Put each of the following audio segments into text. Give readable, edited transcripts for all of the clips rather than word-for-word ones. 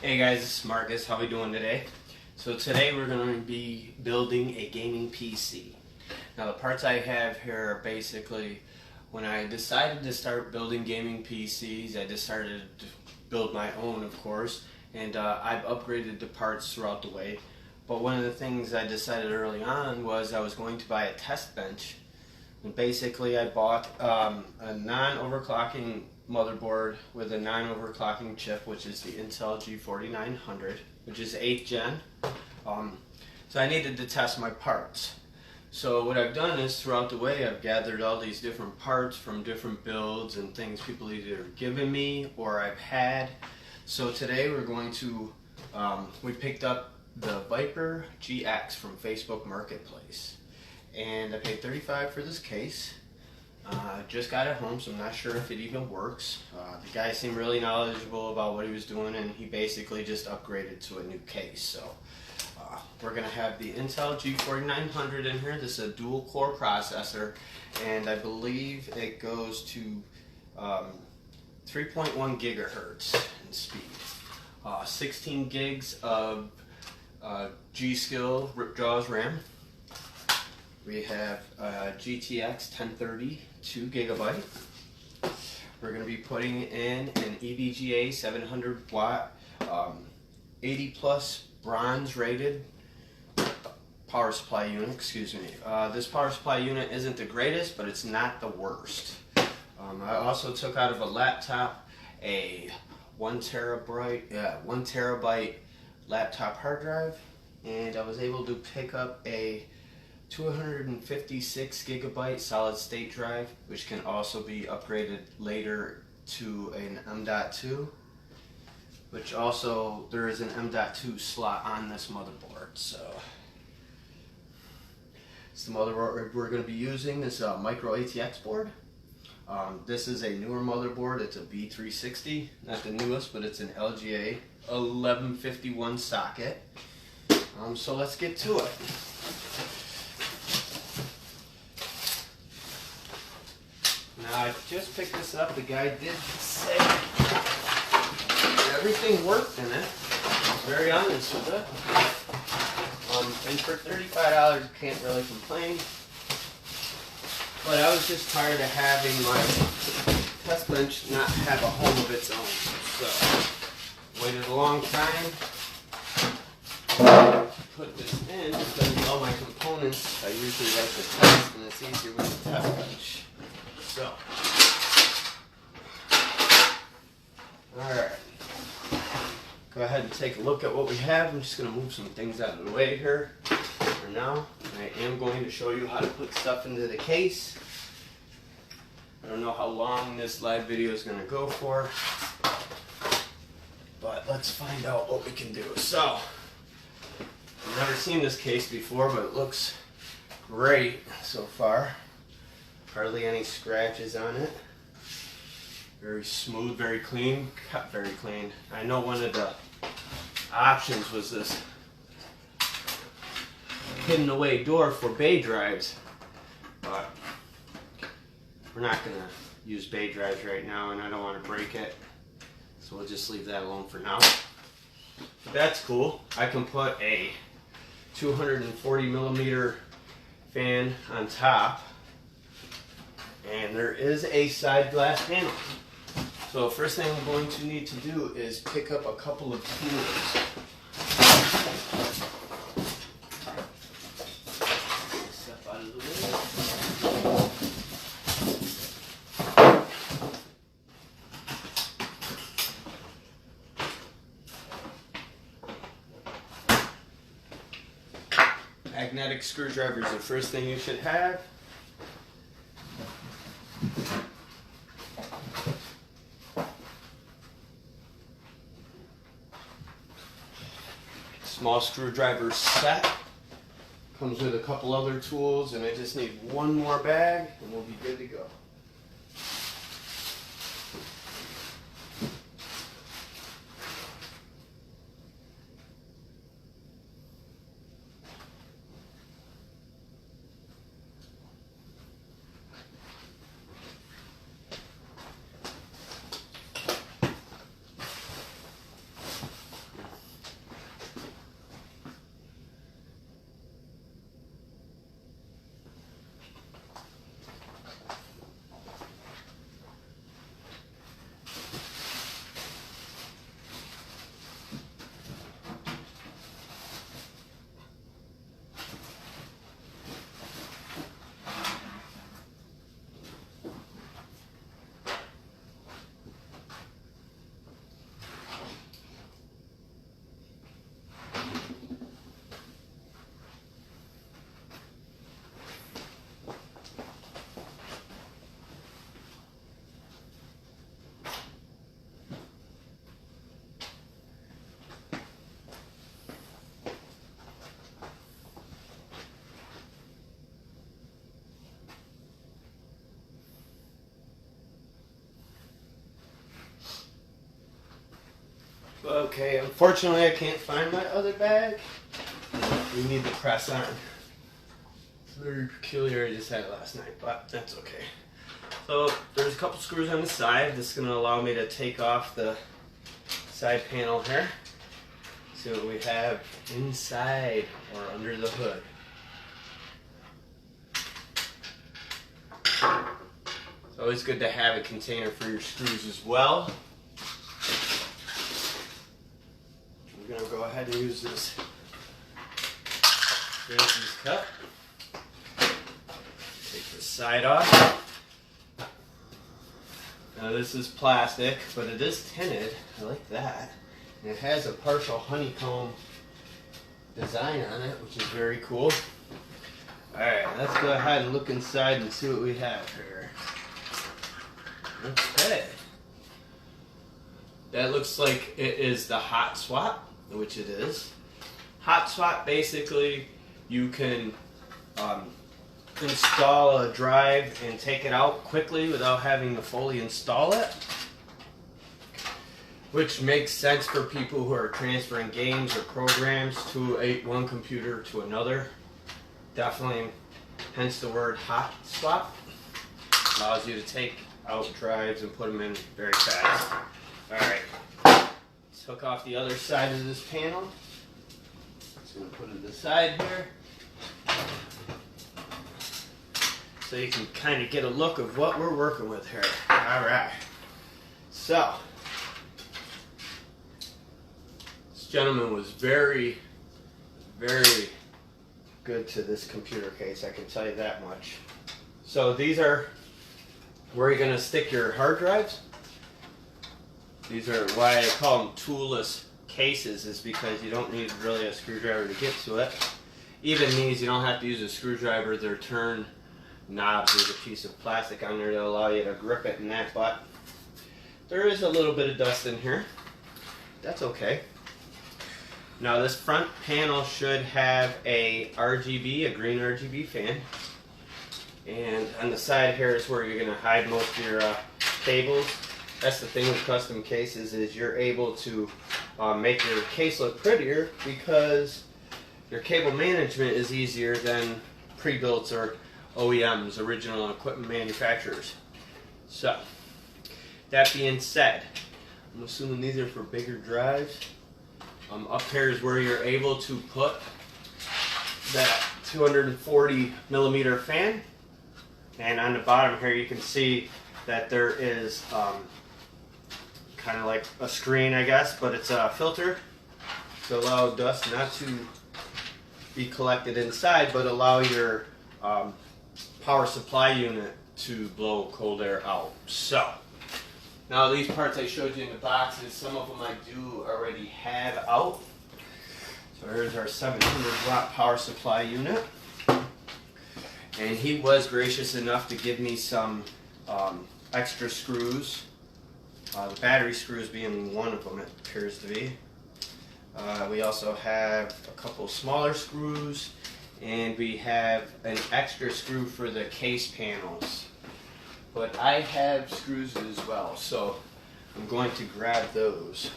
Hey guys, this is Marcus. How we doing today? So today we're going to be building a gaming PC. Now the parts I have here are basically, when I decided to start building gaming PCs, I decided to build my own, of course, and I've upgraded the parts throughout the way. But one of the things I decided early on was I was going to buy a test bench. And basically I bought a non-overclocking motherboard with a non-overclocking chip, which is the Intel G4900, which is 8th gen. So I needed to test my parts. So what I've done is throughout the way I've gathered all these different parts from different builds and things people either given me or I've had. So today we're going to, we picked up the Viper GX from Facebook Marketplace. And I paid $35 for this case. Just got it home, so I'm not sure if it even works. The guy seemed really knowledgeable about what he was doing, and he basically just upgraded to a new case. So we're going to have the Intel G4900 in here. This is a dual core processor, and I believe it goes to 3.1 gigahertz in speed. 16 gigs of G.SKILL Ripjaws RAM. We have GTX 1030, 2 gigabyte. We're going to be putting in an EVGA 700 watt, 80 plus bronze rated power supply unit, excuse me. This power supply unit isn't the greatest, but it's not the worst. I also took out of a laptop a 1 terabyte laptop hard drive, and I was able to pick up a 256 gigabyte solid state drive, which can also be upgraded later to an M.2, which also there is an M.2 slot on this motherboard. So it's the motherboard we're going to be using. This micro ATX board. This is a newer motherboard. It's a B360, not the newest, but it's an LGA 1151 socket. So let's get to it. Now I just picked this up. The guy did say everything worked in it. Very honest with it. And for $35, you can't really complain. But I was just tired of having my test bench not have a home of its own. So waited a long time. Put this in because all my components I usually like to test, and it's easier with the test bench. So, alright, go ahead and take a look at what we have. I'm just going to move some things out of the way here for now. I am going to show you how to put stuff into the case. I don't know how long this live video is going to go for, but let's find out what we can do. So, I've never seen this case before, but it looks great so far. Hardly any scratches on it. Very smooth, very clean, cut very clean. I know one of the options was this hidden away door for bay drives, but we're not going to use bay drives right now, and I don't want to break it, so we'll just leave that alone for now. But that's cool. I can put a 240 millimeter fan on top. And there is a side glass panel. So first thing I'm going to need to do is pick up a couple of tools. Step out of the way. Magnetic screwdriver is the first thing you should have. Small screwdriver set. Comes with a couple other tools, and I just need one more bag and we'll be good to go. Okay, unfortunately I can't find my other bag. We need the press on. It's very peculiar, I just had it last night, but that's okay. So there's a couple screws on the side. This is going to allow me to take off the side panel here. See what we have inside or under the hood. It's always good to have a container for your screws as well. We're going to go ahead and use this Yankees cup. Take the side off. Now this is plastic, but it is tinted. I like that. And it has a partial honeycomb design on it, which is very cool. Alright, let's go ahead and look inside and see what we have here. Okay. That looks like it is the hot swap, which it is. Hot swap, basically, you can install a drive and take it out quickly without having to fully install it, which makes sense for people who are transferring games or programs to one computer to another. Definitely, hence the word hot swap. Allows you to take out drives and put them in very fast. Alright, let's hook off the other side of this panel. Just going to put it to the side here, so you can kind of get a look of what we're working with here. Alright, so this gentleman was very, very good to this computer case, I can tell you that much. So these are where you're going to stick your hard drives. These are why I call them toolless cases, is because you don't need really a screwdriver to get to it. Even these, you don't have to use a screwdriver. They're turn knobs. There's a piece of plastic on there to allow you to grip it in that, but there is a little bit of dust in here. That's okay. Now this front panel should have a RGB, a green RGB fan. And on the side here is where you're going to hide most of your cables. That's the thing with custom cases, is you're able to make your case look prettier because your cable management is easier than pre-built or OEMs, original equipment manufacturers. So, that being said, I'm assuming these are for bigger drives. Up here is where you're able to put that 240 millimeter fan. And on the bottom here you can see that there is kind of like a screen, I guess, but it's a filter to allow dust not to be collected inside, but allow your power supply unit to blow cold air out. So, now these parts I showed you in the boxes, some of them I do already have out. So here's our 700 watt power supply unit. And he was gracious enough to give me some extra screws. The battery screws being one of them, it appears to be. We also have a couple smaller screws, and we have an extra screw for the case panels. But I have screws as well, so I'm going to grab those.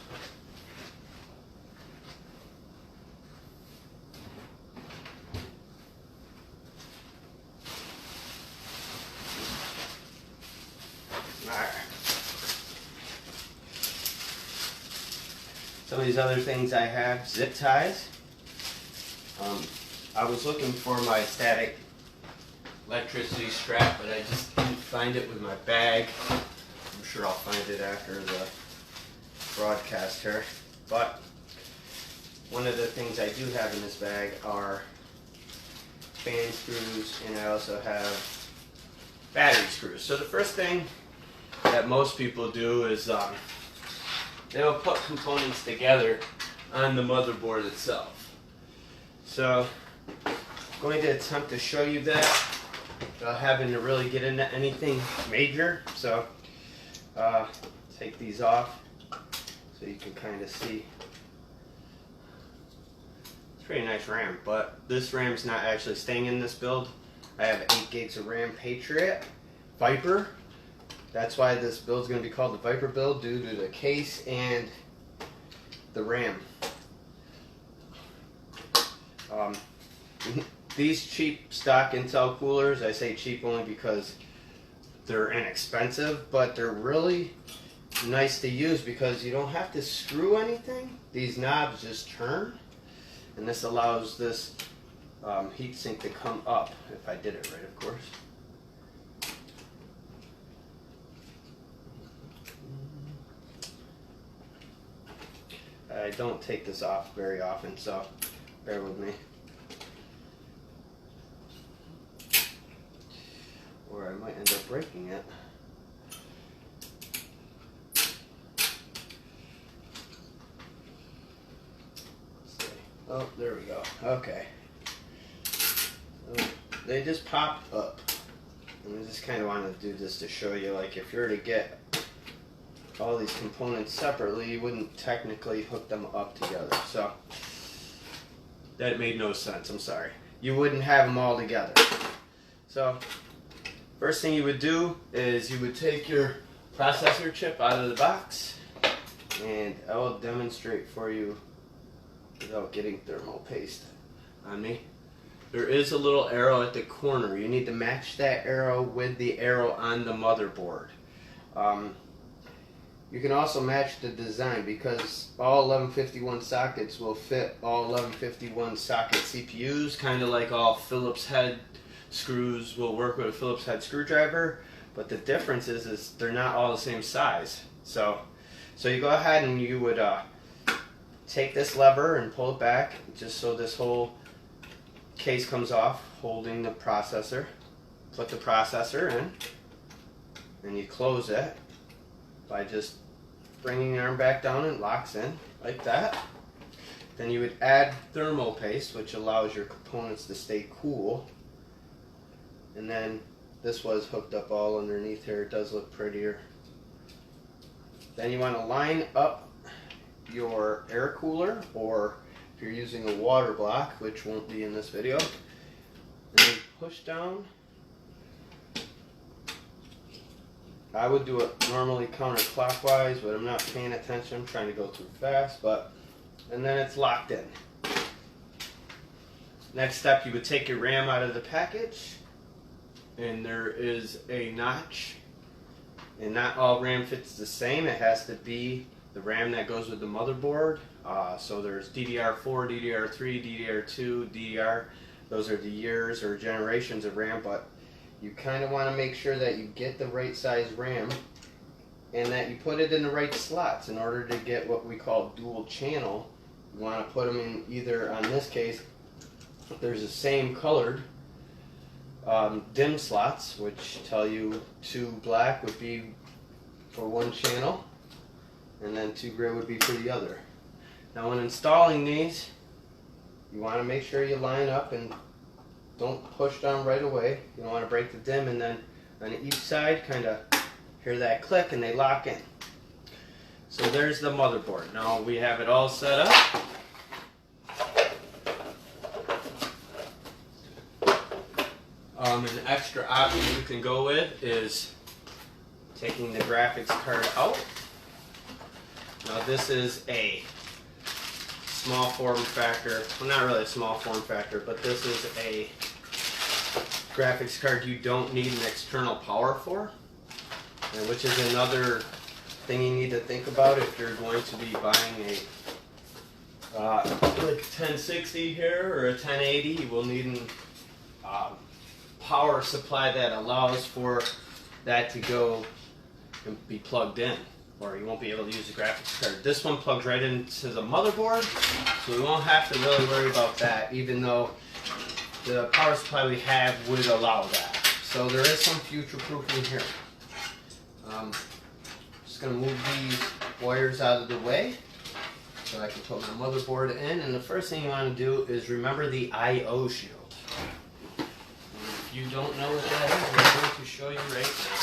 Some of these other things I have, zip ties. I was looking for my static electricity strap, but I just didn't find it with my bag. I'm sure I'll find it after the broadcast here. But one of the things I do have in this bag are fan screws, and I also have battery screws. So the first thing that most people do is they'll put components together on the motherboard itself. So I'm going to attempt to show you that without having to really get into anything major. So take these off so you can kind of see. It's pretty nice RAM, but this RAM's not actually staying in this build. I have 8 gigs of RAM Patriot Viper. That's why this build is going to be called the Viper build, due to the case and the RAM. These cheap stock Intel coolers, I say cheap only because they're inexpensive, but they're really nice to use because you don't have to screw anything. These knobs just turn, and this allows this heatsink to come up, if I did it right, of course. I don't take this off very often, so bear with me. Or I might end up breaking it. Let's see. Oh, there we go. Okay. They just popped up. And I just kind of wanted to do this to show you, like, if you were to get all these components separately, you wouldn't technically hook them up together. So that made no sense. I'm sorry. You wouldn't have them all together. So first thing you would do is you would take your processor chip out of the box, and I will demonstrate for you without getting thermal paste on me. There is a little arrow at the corner. You need to match that arrow with the arrow on the motherboard. You can also match the design because all 1151 sockets will fit all 1151 socket CPUs, kind of like all Phillips head screws will work with a Phillips head screwdriver, but the difference is they're not all the same size. So you go ahead and you would take this lever and pull it back just so this whole case comes off, holding the processor. Put the processor in, and you close it by just bringing the arm back down, and it locks in like that. Then you would add thermal paste, which allows your components to stay cool. And then this was hooked up all underneath here. It does look prettier. Then you want to line up your air cooler, or if you're using a water block, which won't be in this video, and then push down. I would do it normally counterclockwise, but I'm not paying attention. I'm trying to go too fast, and then it's locked in. Next step, you would take your RAM out of the package, and there is a notch, and not all RAM fits the same. It has to be the RAM that goes with the motherboard. So there's DDR4, DDR3, DDR2, DDR. Those are the years or generations of RAM, but you kind of want to make sure that you get the right size RAM and that you put it in the right slots. In order to get what we call dual channel, you want to put them in either, on this case, there's the same colored DIMM slots, which tell you 2 black would be for one channel, and then 2 gray would be for the other. Now when installing these, you want to make sure you line up and don't push down right away. You don't want to break the DIMM, and then on each side kind of hear that click and they lock in. So there's the motherboard. Now we have it all set up. An extra option you can go with is taking the graphics card out. Now this is a small form factor, well, not really a small form factor, but this is a graphics card you don't need an external power for, and which is another thing you need to think about if you're going to be buying a like 1060 here or a 1080. You will need a power supply that allows for that to go and be plugged in, or you won't be able to use the graphics card. This one plugs right into the motherboard, so we won't have to really worry about that, even though the power supply we have would allow that. So there is some future proofing here. Just going to move these wires out of the way so I can put my motherboard in, and the first thing you want to do is remember the I/O shield. If you don't know what that is, we're going to show you right now.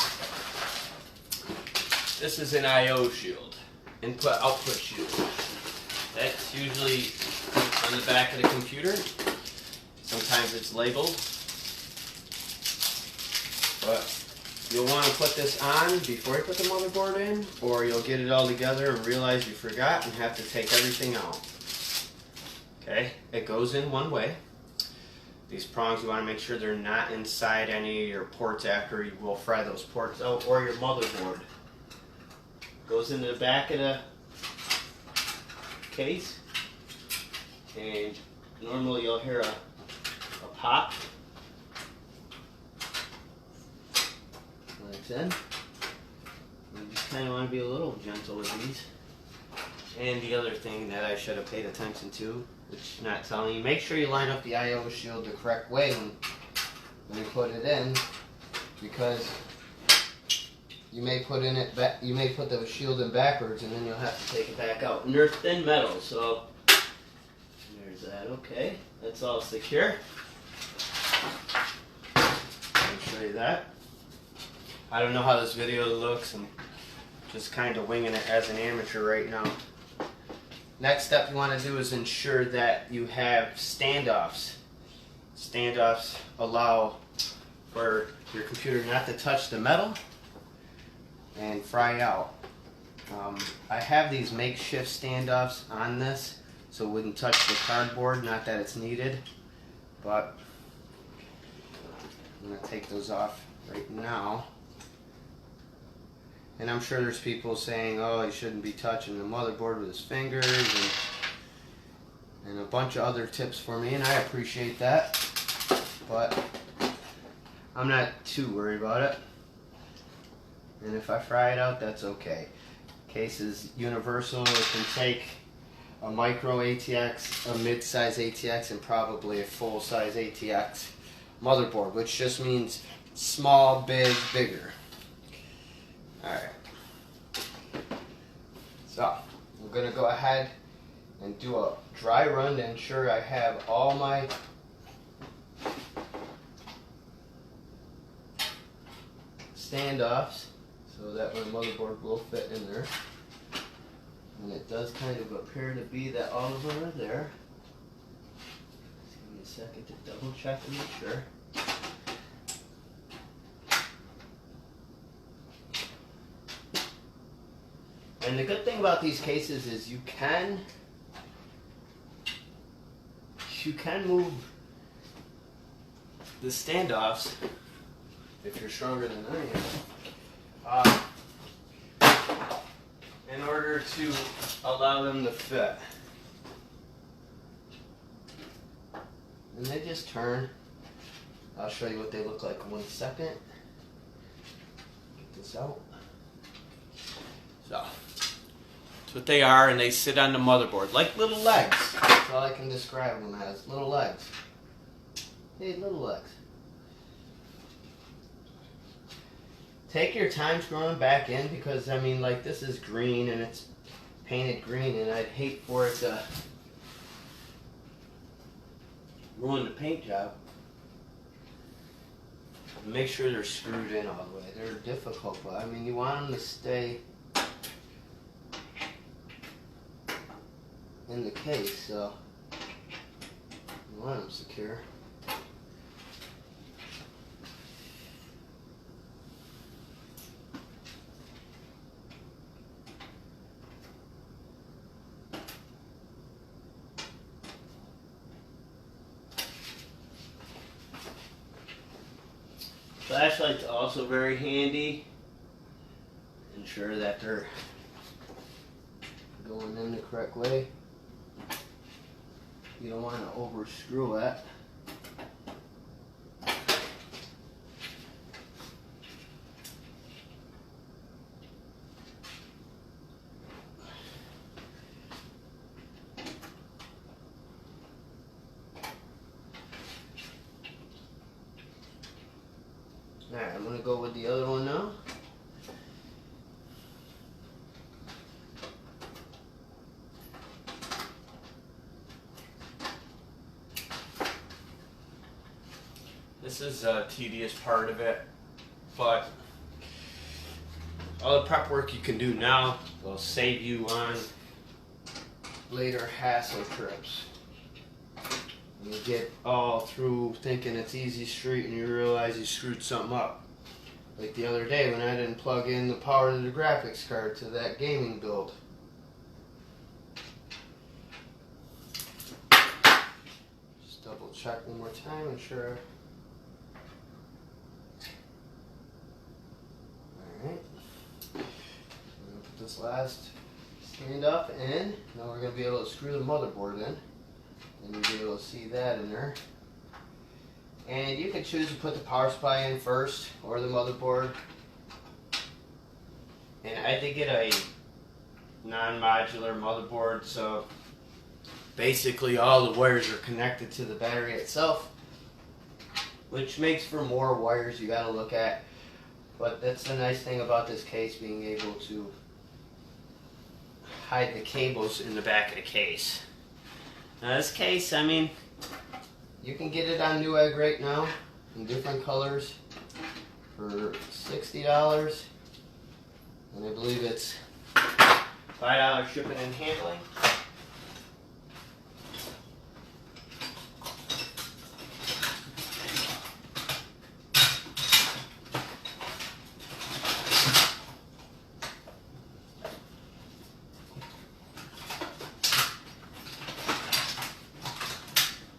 This is an I/O shield, input-output shield. That's usually on the back of the computer. Sometimes it's labeled, but you'll want to put this on before you put the motherboard in, or you'll get it all together and realize you forgot and have to take everything out. Okay, it goes in one way. These prongs, you want to make sure they're not inside any of your ports after you will fry those ports out, or your motherboard. Goes into the back of the case, and normally you'll hear a pop. When it's in, you just kind of want to be a little gentle with these. And the other thing that I should have paid attention to, which I'm not telling you, make sure you line up the I/O shield the correct way when you put it in, because you may put the shield in backwards, and then you'll have to take it back out. And they're thin metal, so there's that. Okay, that's all secure. I'll show you that. I don't know how this video looks. I'm just kind of winging it as an amateur right now. Next step you want to do is ensure that you have standoffs. Standoffs allow for your computer not to touch the metal and fry out. I have these makeshift standoffs on this so it wouldn't touch the cardboard, not that it's needed, but I'm going to take those off right now. And I'm sure there's people saying, oh, he shouldn't be touching the motherboard with his fingers, and a bunch of other tips for me, and I appreciate that, but I'm not too worried about it. And if I fry it out, that's okay. Case is universal. It can take a micro ATX, a mid-size ATX, and probably a full-size ATX motherboard, which just means small, big, bigger. Alright, so I'm going to go ahead and do a dry run to ensure I have all my standoffs so that my motherboard will fit in there. And it does kind of appear to be that all of them are there. Just give me a second to double check and make sure. And the good thing about these cases is you can move the standoffs, if you're stronger than I am, in order to allow them to fit. And they just turn. I'll show you what they look like in 1 second. Get this out. So. That's what they are, and they sit on the motherboard like little legs. That's all I can describe them as, little legs. Hey, little legs. Take your time screwing them back in, because I mean, like, this is green and it's painted green, and I'd hate for it to ruin the paint job. Make sure they're screwed in all the way. They're difficult, but I mean, you want them to stay in the case, so you want them secure. Flashlight's also very handy. Ensure that they're going in the correct way. You don't want to over screw it. Alright, I'm going to go with the other one now. This is a tedious part of it, but all the prep work you can do now will save you on later hassle trips. You get all through thinking it's easy street and you realize you screwed something up. Like the other day when I didn't plug in the power to the graphics card to that gaming build. Just double check one more time, ensure. Alright. I'm going to put this last stand up in. Now we're going to be able to screw the motherboard in. And you'll be able to see that in there. And you can choose to put the power supply in first or the motherboard. And I did get a non-modular motherboard, so basically all the wires are connected to the battery itself, which makes for more wires you gotta look at. But that's the nice thing about this case, being able to hide the cables in the back of the case. Now this case, I mean, you can get it on Newegg right now in different colors for $60. And I believe it's $5 shipping and handling.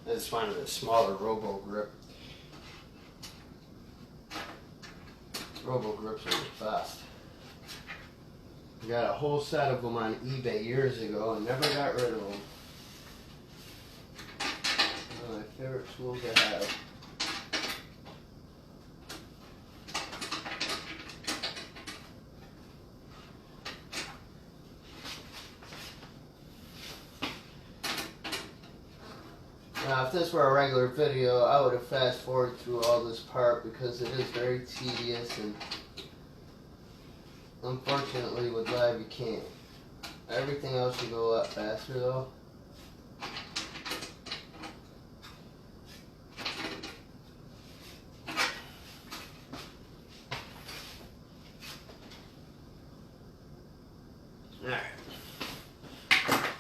This is one of the smaller Robo Grip. Robo Grips are the best. I got a whole set of them on eBay years ago and never got rid of them. One of my favorite tools to have. Now, if this were a regular video, I would have fast forwarded through all this part because it is very tedious, and unfortunately with live you can't. Everything else should go a lot faster though. Alright.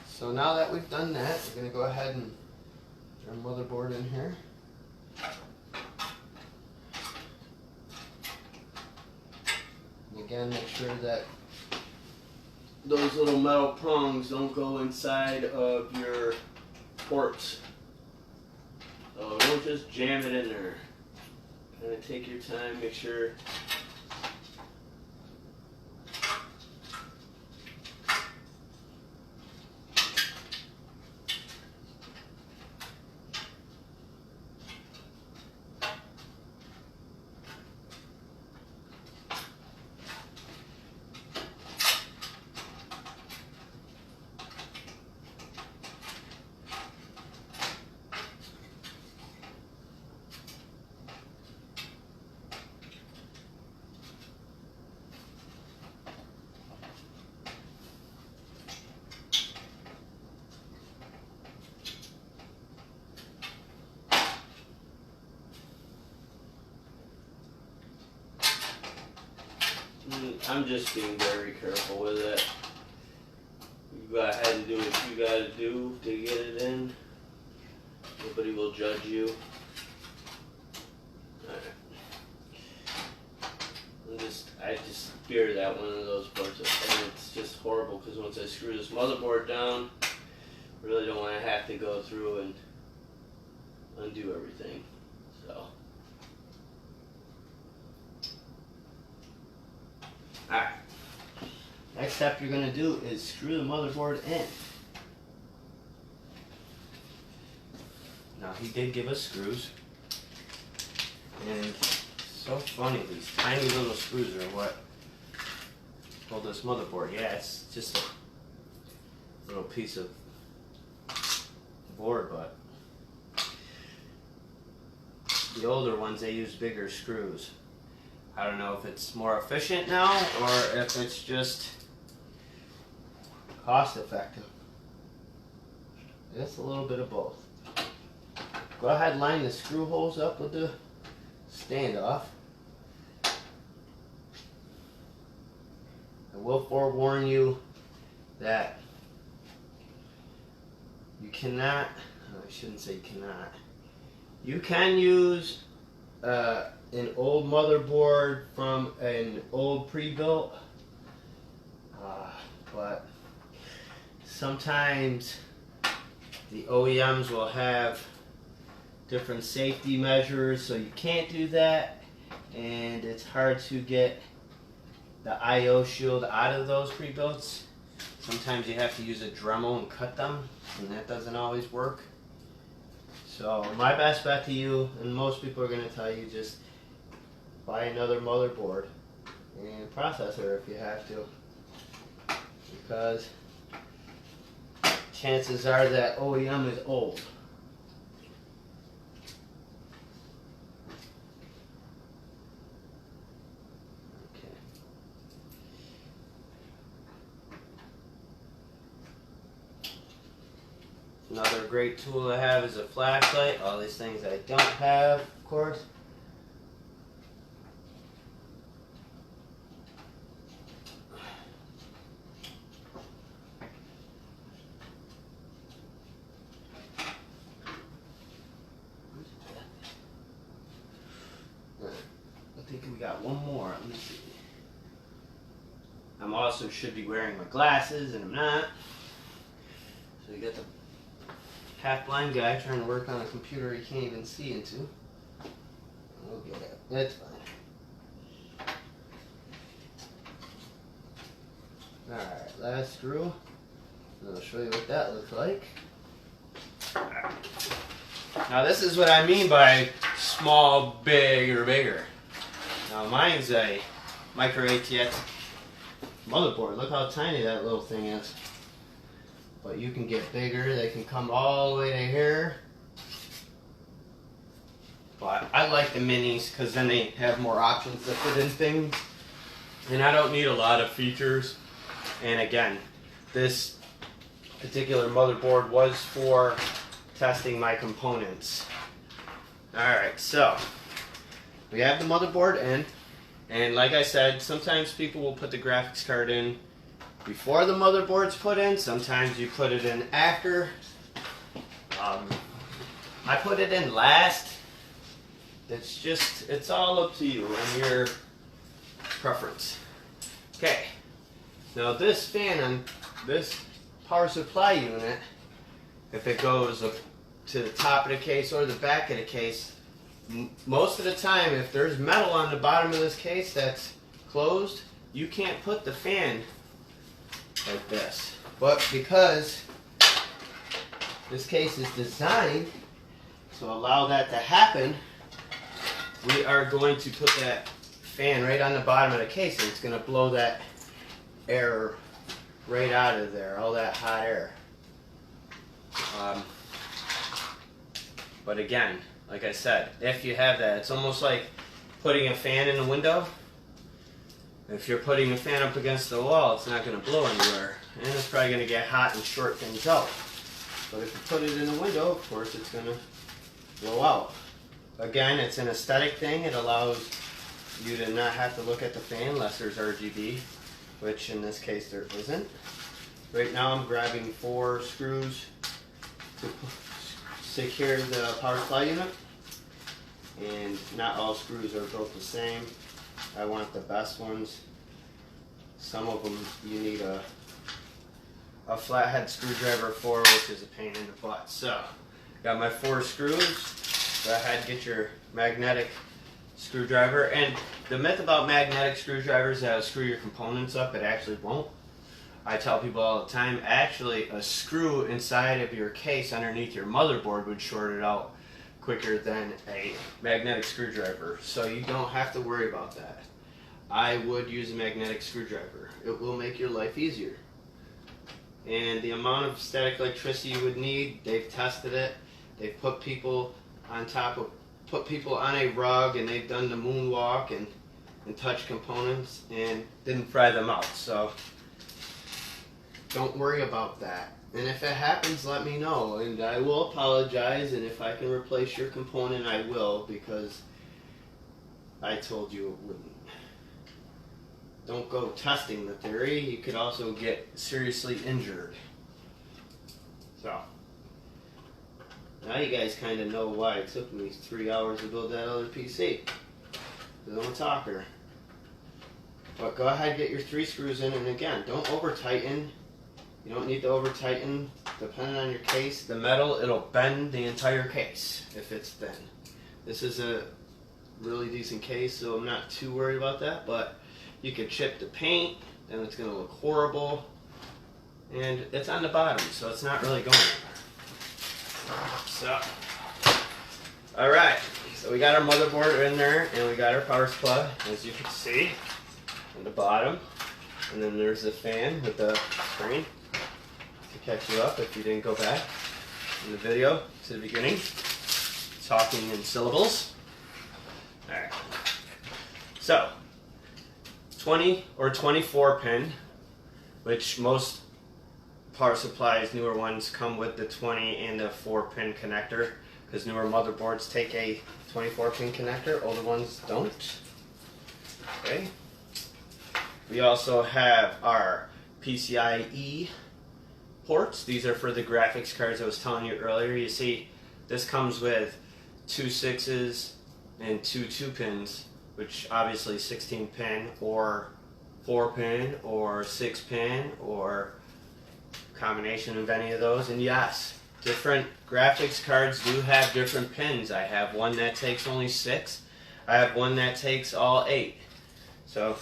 So now that we've done that, we're going to go ahead and our motherboard in here. And again, make sure that those little metal prongs don't go inside of your ports. So don't just jam it in there. Kind of take your time, make sure. I'm just being very careful with it. You go ahead and do what you gotta do to get it in. Nobody will judge you. Alright. I just fear that one of those parts, and it's just horrible because once I screw this motherboard down, I really don't want to have to go through and undo everything. So. Alright, next step you're going to do is screw the motherboard in. Now he did give us screws, and it's so funny, these tiny little screws are what hold this motherboard. Yeah, it's just a little piece of board, but the older ones, they use bigger screws. I don't know if it's more efficient now or if it's just cost effective. It's a little bit of both. Go ahead and line the screw holes up with the standoff. I will forewarn you that you cannot, I shouldn't say cannot, you can use an old motherboard from an old pre-built, but sometimes the OEMs will have different safety measures, so you can't do that, and it's hard to get the I/O shield out of those pre-builts. Sometimes you have to use a Dremel and cut them, and that doesn't always work. So my best bet to you, and most people are going to tell you, just buy another motherboard and processor if you have to, because chances are that OEM is old. Okay. Another great tool I have is a flashlight. All these things I don't have, of course. I think we got one more. Let me see. I'm also should be wearing my glasses, and I'm not. So you got the half-blind guy trying to work on a computer he can't even see into. We'll get it. That's fine. Alright, last screw. I'll show you what that looks like. Now this is what I mean by small, big, or bigger. Now mine's a micro ATX motherboard. Look how tiny that little thing is. But you can get bigger. They can come all the way to here. But I like the minis because then they have more options to fit in things. And I don't need a lot of features. And again, this particular motherboard was for testing my components. Alright, so we have the motherboard in, and like I said, sometimes people will put the graphics card in before the motherboard's put in, sometimes you put it in after. I put it in last. It's all up to you and your preference. Okay, now this fan on this power supply unit, if it goes up to the top of the case or the back of the case, most of the time if there's metal on the bottom of this case that's closed, you can't put the fan like this. But because this case is designed to allow that to happen, we are going to put that fan right on the bottom of the case, and it's going to blow that air right out of there, all that hot air. But again, like I said, if you have that, it's almost like putting a fan in a window. If you're putting a fan up against the wall, it's not going to blow anywhere, and it's probably going to get hot and short things out. But if you put it in a window, of course it's going to blow out. Again, it's an aesthetic thing. It allows you to not have to look at the fan unless there's RGB, which in this case there isn't. Right now I'm grabbing 4 screws to secure the power supply unit, and not all screws are built the same. I want the best ones. Some of them you need a flathead screwdriver for, which is a pain in the butt. So, got my 4 screws. Go ahead, get your magnetic screwdriver. And the myth about magnetic screwdrivers is that it'll screw your components up. It actually won't. I tell people all the time, actually a screw inside of your case underneath your motherboard would short it out quicker than a magnetic screwdriver. So you don't have to worry about that. I would use a magnetic screwdriver. It will make your life easier. And the amount of static electricity you would need, they've tested it. They've put people on a rug, and they've done the moonwalk and touch components and didn't fry them out. So don't worry about that. And if it happens, let me know, and I will apologize, and if I can replace your component, I will, because I told you it wouldn't. Don't go testing the theory. You could also get seriously injured. So, now you guys kind of know why it took me 3 hours to build that other PC. because I'm a talker. But go ahead and get your 3 screws in, and again, don't over tighten. You don't need to over tighten. Depending on your case, the metal, it'll bend the entire case if it's thin. This is a really decent case, so I'm not too worried about that, but you could chip the paint and it's going to look horrible. And it's on the bottom, so it's not really going anywhere. So, alright, so we got our motherboard in there and we got our power supply, as you can see, on the bottom. And then there's the fan with the screen to catch you up if you didn't go back in the video to the beginning, talking in syllables. Alright, so 20 or 24 pin, which most power supplies, newer ones, come with the 20 and the 4 pin connector, because newer motherboards take a 24 pin connector, older ones don't. Okay. We also have our PCIe ports. These are for the graphics cards I was telling you earlier. You see, this comes with 2 6s and 2 2-pins, which obviously 16 pin or 4 pin or 6 pin or combination of any of those. And yes, different graphics cards do have different pins. I have one that takes only 6. I have one that takes all 8. So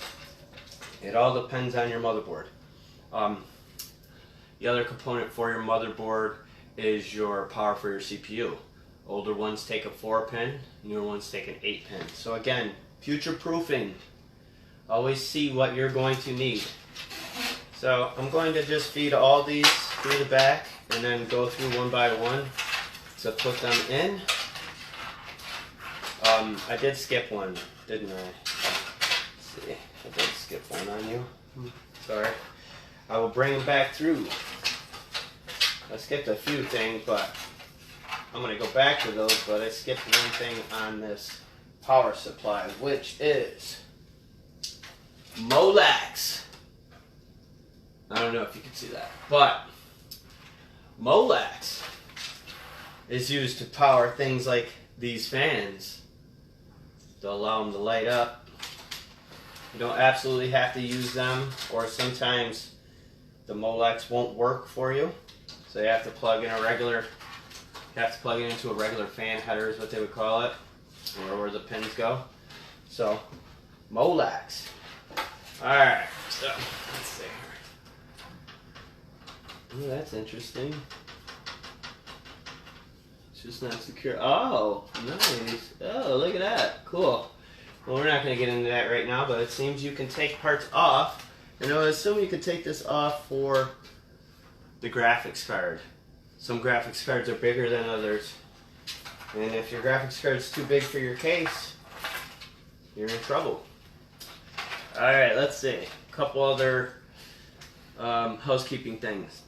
it all depends on your motherboard. The other component for your motherboard is your power for your CPU. Older ones take a 4 pin, newer ones take an 8 pin. So again, future proofing. Always see what you're going to need. So I'm going to just feed all these through the back and then go through one by one to put them in. I did skip one, didn't I? Let's see, I did skip one on you. Sorry. I will bring them back through. I skipped a few things, but I'm going to go back to those, but I skipped one thing on this power supply, which is Molex. I don't know if you can see that, but Molex is used to power things like these fans to allow them to light up. You don't absolutely have to use them, or sometimes the Molex won't work for you, so you have to plug in a regular. You have to plug it into a regular fan header, is what they would call it, or where the pins go. So Molex. All right. So let's see. Oh, that's interesting. It's just not secure. Oh, nice. Oh, look at that. Cool. Well, we're not going to get into that right now, but it seems you can take parts off. And I would assume you could take this off for the graphics card. Some graphics cards are bigger than others. And if your graphics card is too big for your case, you're in trouble. Alright, let's see. A couple other housekeeping things.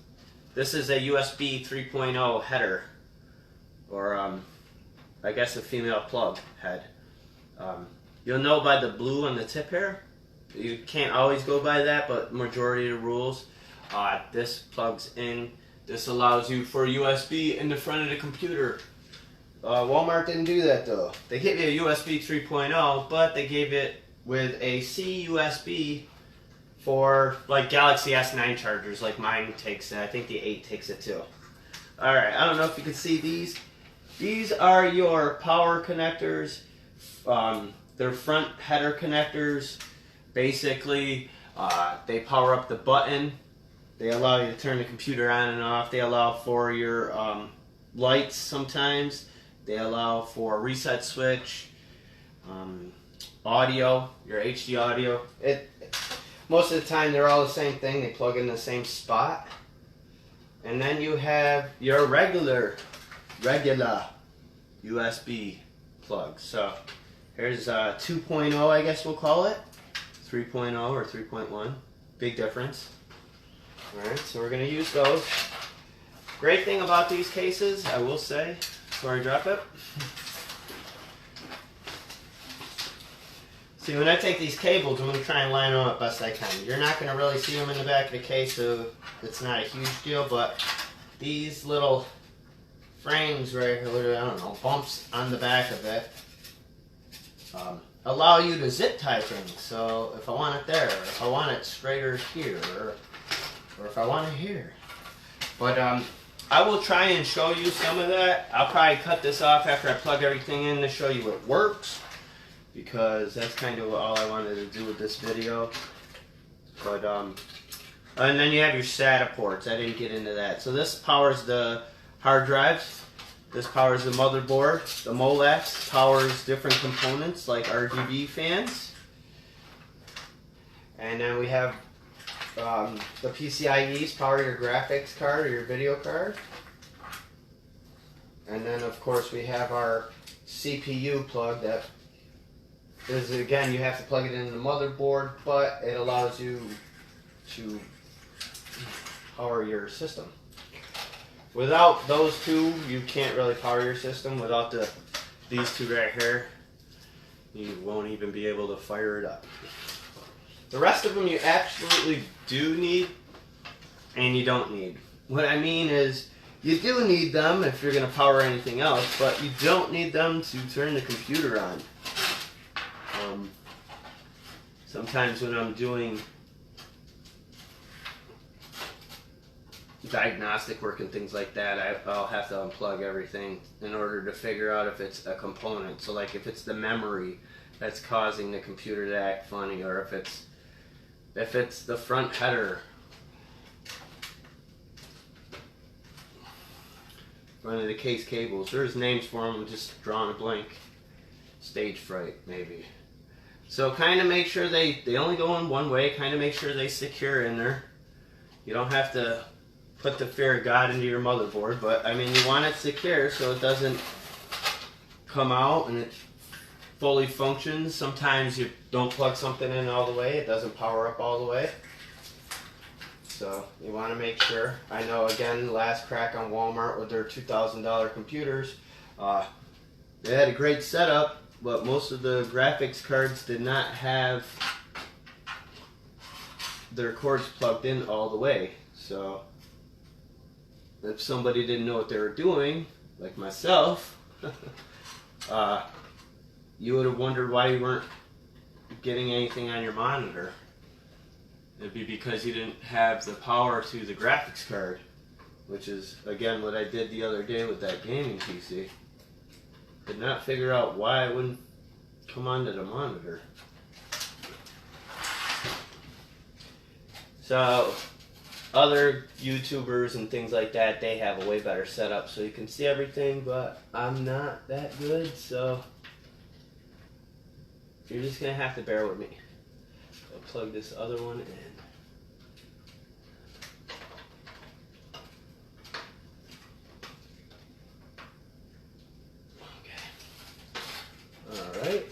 This is a USB 3.0 header, or I guess a female plug head. You'll know by the blue on the tip here. You can't always go by that, but majority of the rules. This plugs in. This allows you for USB in the front of the computer. Walmart didn't do that though. They gave you a USB 3.0, but they gave it with a C USB for like Galaxy S9 chargers, like mine takes it. I think the 8 takes it too. Alright, I don't know if you can see these. These are your power connectors. They're front header connectors. Basically, they power up the button. They allow you to turn the computer on and off. They allow for your lights sometimes. They allow for a reset switch, audio, your HD audio. Most of the time they're all the same thing. They plug in the same spot. And then you have your regular USB plug. So here's 2.0, I guess we'll call it. 3.0 or 3.1. Big difference. Alright, so we're going to use those. Great thing about these cases, I will say, before I drop it. See, when I take these cables, I'm going to try and line them up best I can. You're not going to really see them in the back of the case, so it's not a huge deal, but these little frames right here, I don't know, bumps on the back of it, allow you to zip tie things. So if I want it there, or if I want it straighter here, or if I want it here. But I will try and show you some of that. I'll probably cut this off after I plug everything in to show you it works, because that's kind of all I wanted to do with this video. But and then you have your SATA ports. I didn't get into that. So this powers the hard drives. This powers the motherboard. The Molex powers different components like RGB fans. And then we have the PCIe's power your graphics card or your video card. And then of course we have our CPU plug that is, again, you have to plug it into the motherboard, but it allows you to power your system. Without those two, you can't really power your system. Without these two right here, you won't even be able to fire it up. The rest of them you absolutely do need, and you don't need. What I mean is, you do need them if you're going to power anything else, but you don't need them to turn the computer on. Sometimes when I'm doing diagnostic work and things like that, I'll have to unplug everything in order to figure out if it's a component. So like if it's the memory that's causing the computer to act funny, or if it's the front header, one of the case cables. There's names for them, I'm just drawing a blank. Stage fright, maybe. So kind of make sure they only go in one way, kind of make sure they secure in there. You don't have to put the fear of God into your motherboard, but I mean, you want it secure so it doesn't come out and it fully functions. Sometimes you don't plug something in all the way, it doesn't power up all the way. So you want to make sure. I know, again, last crack on Walmart with their $2,000 computers, they had a great setup, but most of the graphics cards did not have their cords plugged in all the way. So if somebody didn't know what they were doing, like myself, you would have wondered why you weren't getting anything on your monitor. It'd be because you didn't have the power to the graphics card, which is, again, what I did the other day with that gaming PC. Could not figure out why it wouldn't come onto the monitor. So other YouTubers and things like that, they have a way better setup so you can see everything, but I'm not that good, so you're just going to have to bear with me. I'll plug this other one in. Alright.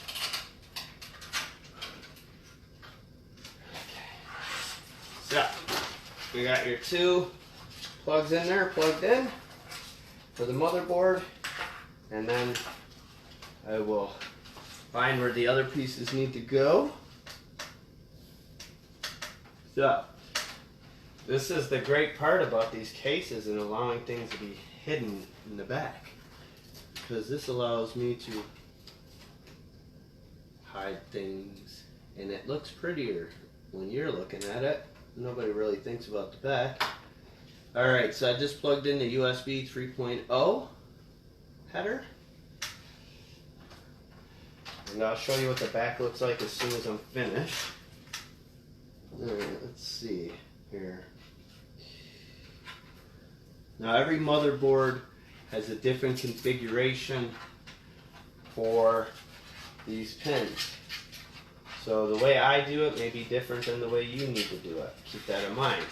So, we got your two plugs in there, plugged in for the motherboard, and then I will find where the other pieces need to go. So, this is the great part about these cases and allowing things to be hidden in the back, because this allows me to hide things, and it looks prettier when you're looking at it. Nobody really thinks about the back. Alright, so I just plugged in the USB 3.0 header, and I'll show you what the back looks like as soon as I'm finished. Alright, let's see here. Now every motherboard has a different configuration for these pins. So the way I do it may be different than the way you need to do it. Keep that in mind.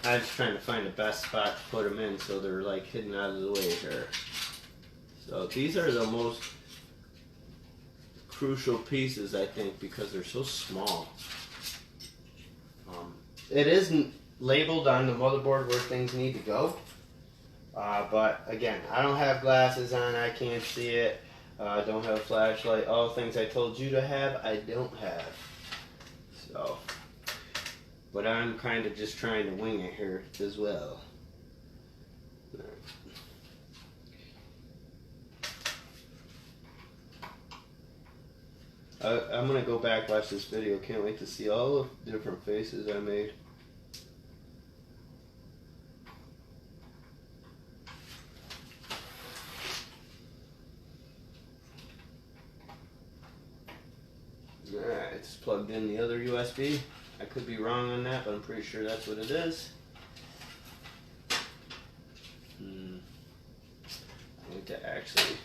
I'm just trying to find the best spot to put them in so they're like hidden out of the way here. So these are the most crucial pieces, I think, because they're so small. It isn't labeled on the motherboard where things need to go. But again, I don't have glasses on, I can't see it, I don't have a flashlight. All the things I told you to have, I don't have. So, but I'm kind of just trying to wing it here as well. The I'm gonna go back, watch this video. Can't wait to see all the different faces I made. Alright, it's plugged in the other USB. I could be wrong on that, but I'm pretty sure that's what it is. I need to actually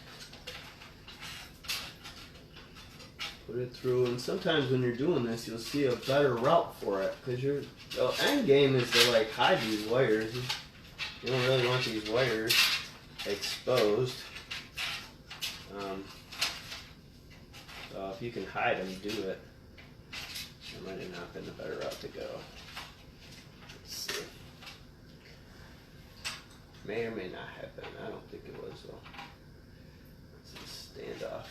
put it through, and sometimes when you're doing this, you'll see a better route for it, because the end game is to like hide these wires. You don't really want these wires exposed. So if you can hide them, do it. That might have not been the better route to go. Let's see. May or may not have been. I don't think it was though. Let's just stand off.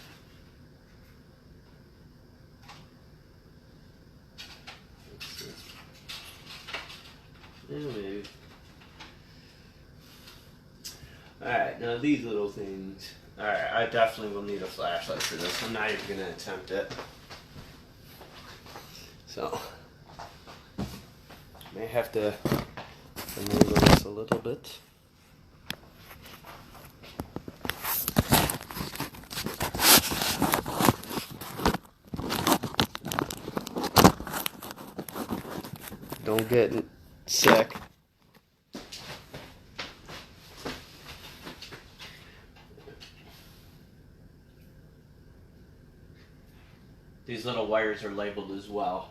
Let's see. Yeah, maybe. Alright, now these little things. Alright, I definitely will need a flashlight for this. I'm not even going to attempt it. So, may have to enable this a little bit. Don't get sick. These little wires are labeled as well.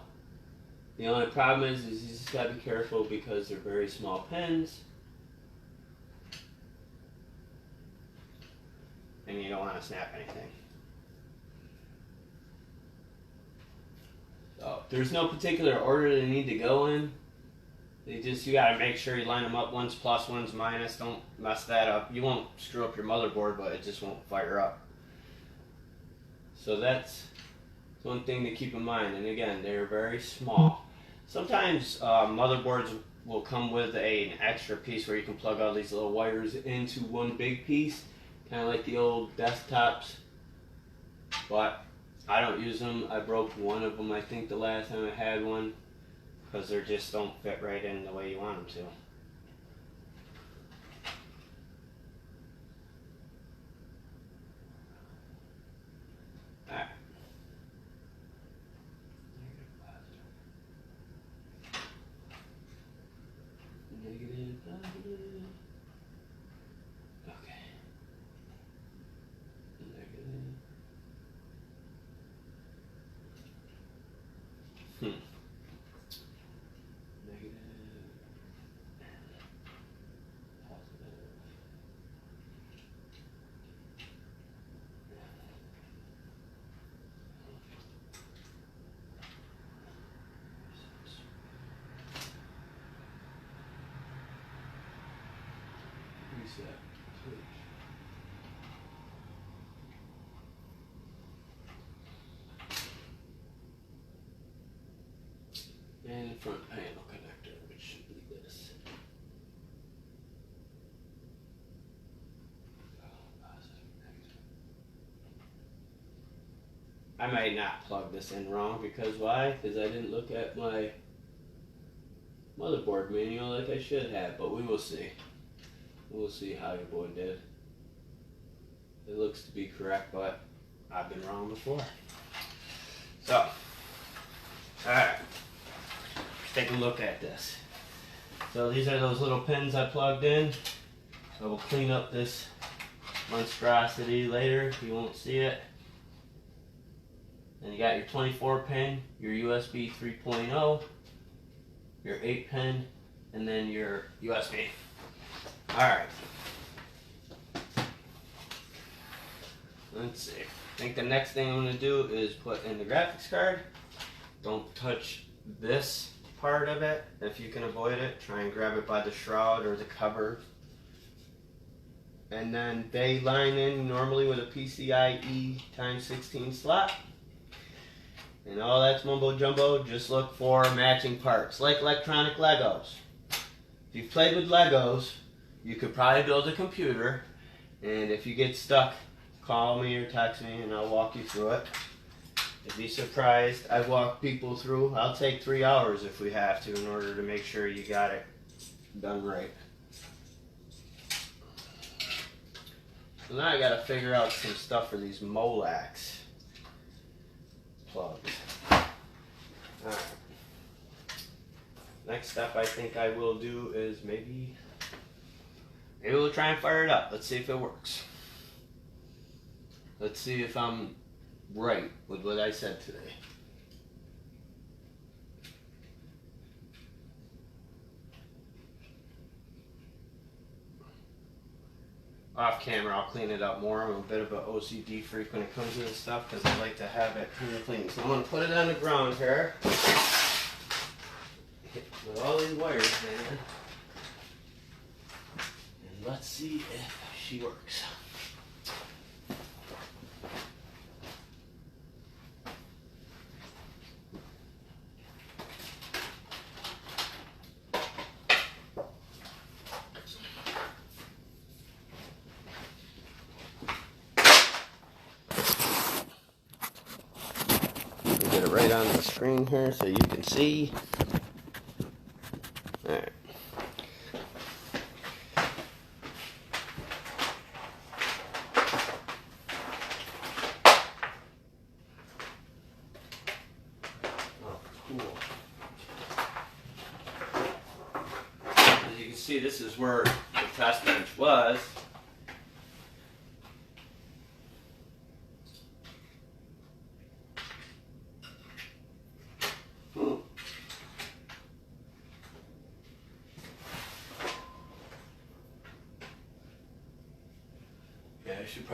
The only problem is you just gotta be careful because they're very small pins. And you don't want to snap anything. So there's no particular order they need to go in. You gotta make sure you line them up. One's plus, one's minus. Don't mess that up. You won't screw up your motherboard, but it just won't fire up. So that's one thing to keep in mind. And again, they're very small. Sometimes motherboards will come with an extra piece where you can plug all these little wires into one big piece, kind of like the old desktops. But I don't use them. I broke one of them, I think, the last time I had one, because they just don't fit right in the way you want them to. Alright. Negative, positive. Okay. Negative. Negative. Positive. Reset. Switch. And the front panel connector, which should be this. I might not plug this in wrong, because why? Because I didn't look at my motherboard manual like I should have, but we will see. We'll see how your boy did. It looks to be correct, but I've been wrong before. So, alright. Let's take a look at this. So these are those little pins I plugged in. So we'll clean up this monstrosity later. You won't see it. Then you got your 24 pin, your USB 3.0, your 8 pin, and then your USB. Alright. Let's see. I think the next thing I'm going to do is put in the graphics card. Don't touch this part of it. If you can avoid it, try and grab it by the shroud or the cover. And then they line in normally with a PCIe ×16 slot. And all that's mumbo jumbo. Just look for matching parts, like electronic Legos. If you've played with Legos, you could probably build a computer, and if you get stuck, call me or text me and I'll walk you through it. You'd be surprised. I've walked people through. I'll take 3 hours if we have to in order to make sure you got it done right. So now I gotta figure out some stuff for these Molex plugs. Alright. Next step I think I will do is maybe we'll try and fire it up. Let's see if it works. Let's see if I'm right with what I said today. Off camera, I'll clean it up more. I'm a bit of an OCD freak when it comes to this stuff because I like to have it clean. So I'm going to put it on the ground here with all these wires, man. And let's see if she works. Get it right on the screen here so you can see. Alright. Oh, cool. As you can see, this is where the test bench was.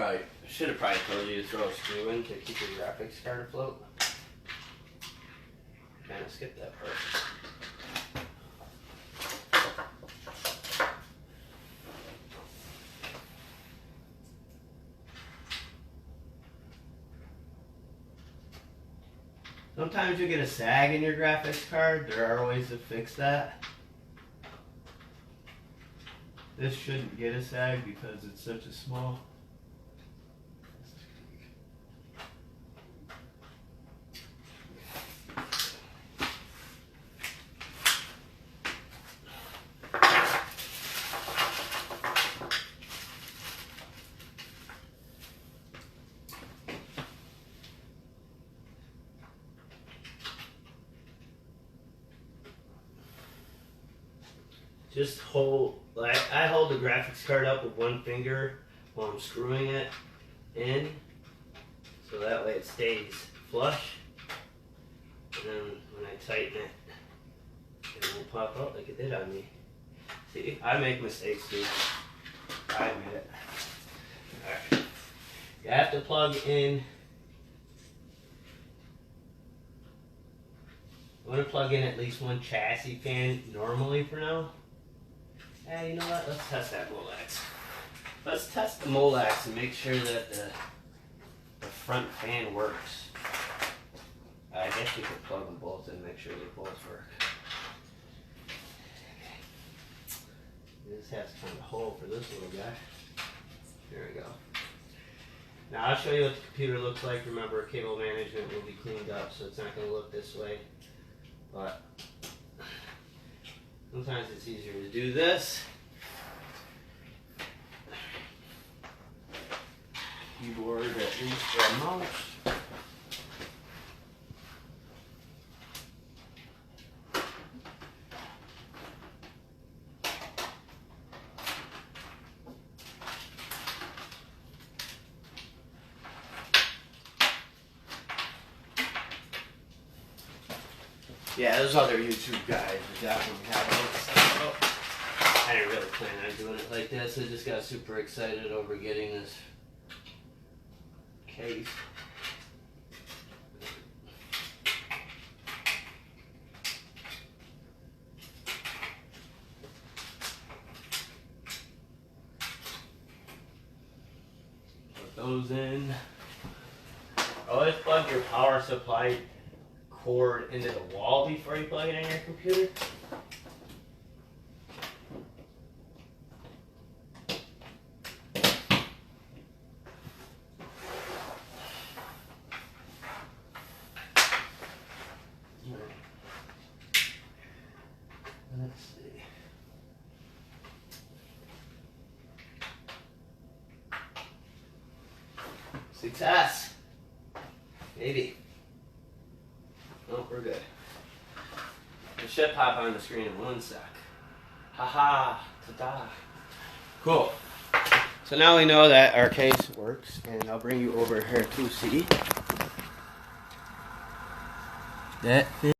I should have probably told you to throw a screw in to keep your graphics card afloat. Kind of skipped that part. Sometimes you get a sag in your graphics card. There are ways to fix that. This shouldn't get a sag because it's such a small. Just hold, like I hold the graphics card up with one finger while I'm screwing it in, so that way it stays flush. And then when I tighten it, it won't pop out like it did on me. See, I make mistakes too. I admit it. Alright. You have to plug in. I'm going to plug in at least one chassis fan normally for now. You know what? Let's test that Molex. Let's test the Molex and make sure that the front fan works. I guess we could plug them both in and make sure they both work. This has kind of a hole for this little guy. There we go. Now I'll show you what the computer looks like. Remember, cable management will be cleaned up, so it's not going to look this way. But sometimes it's easier to do this. Keyboard at least for a mouse. Yeah, those other YouTube guys would definitely have all this stuff up. I didn't really plan on doing it like this. I just got super excited over getting this case. Put those in. Always plug your power supply cord into the wall before you plug it in your computer. Let's see. Success! Maybe. Oh, we're good. It should pop on the screen in 1 sec. Haha! Ta-da! Cool. So now we know that our case works, and I'll bring you over here to see. That